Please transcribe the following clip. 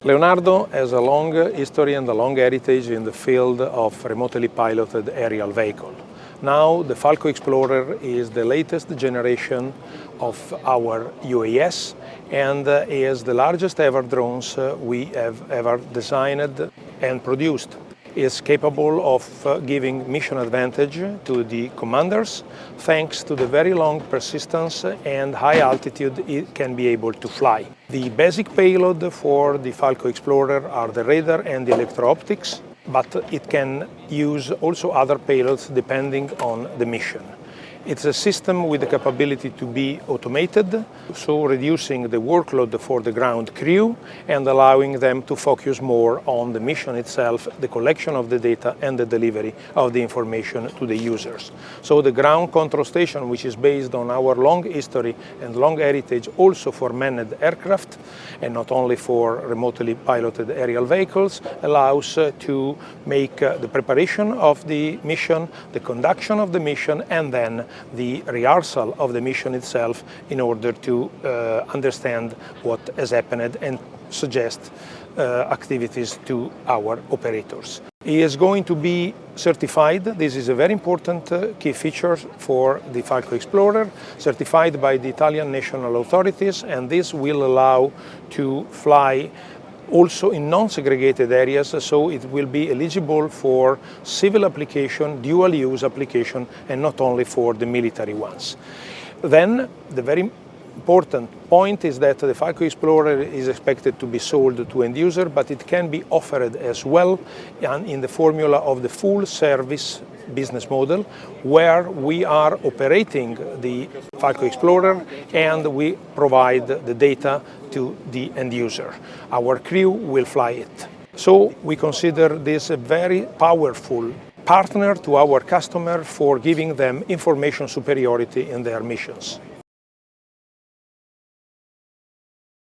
Leonardo has a long history and a long heritage in the field of remotely piloted aerial vehicle. Now the Falco Explorer is the latest generation of our UAS and is the largest ever drones we have ever designed and produced. Is capable of giving mission advantage to the commanders thanks to the very long persistence and high altitude it can be able to fly. The basic payload for the Falco Explorer are the radar and the electro-optics, but it can use also other payloads depending on the mission. It's a system with the capability to be automated, so reducing the workload for the ground crew and allowing them to focus more on the mission itself, the collection of the data and the delivery of the information to the users. So the ground control station, which is based on our long history and long heritage also for manned aircraft and not only for remotely piloted aerial vehicles, allows to make the preparation of the mission, the conduction of the mission, and then the rehearsal of the mission itself in order to understand what has happened and suggest activities to our operators. He is going to be certified. This is a very important key feature for the Falco Explorer, certified by the Italian national authorities, and this will allow to fly also in non-segregated areas, so it will be eligible for civil application, dual-use application, and not only for the military ones. Then, the very important point is that the Falco Explorer is expected to be sold to end user, but it can be offered as well in the formula of the full service business model, where we are operating the Falco Explorer and we provide the data to the end user. Our crew will fly it. So we consider this a very powerful partner to our customer for giving them information superiority in their missions.